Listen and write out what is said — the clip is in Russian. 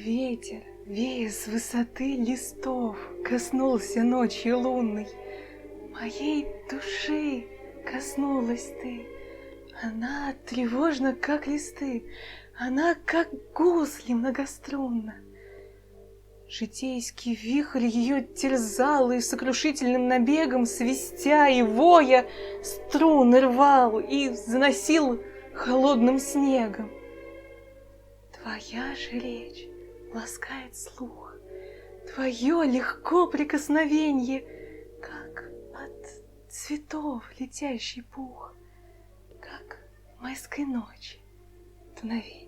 Ветер, вея с высоты листов, коснулся ночью лунной. Моей души коснулась ты. Она тревожна, как листы, она, как гусли многострунна. Житейский вихрь ее терзал и сокрушительным набегом, свистя и воя, струны рвал и заносил холодным снегом. Твоя же речь ласкает слух, твое легко прикосновенье, как от цветов летящий пух, как майской ночи дуновенье.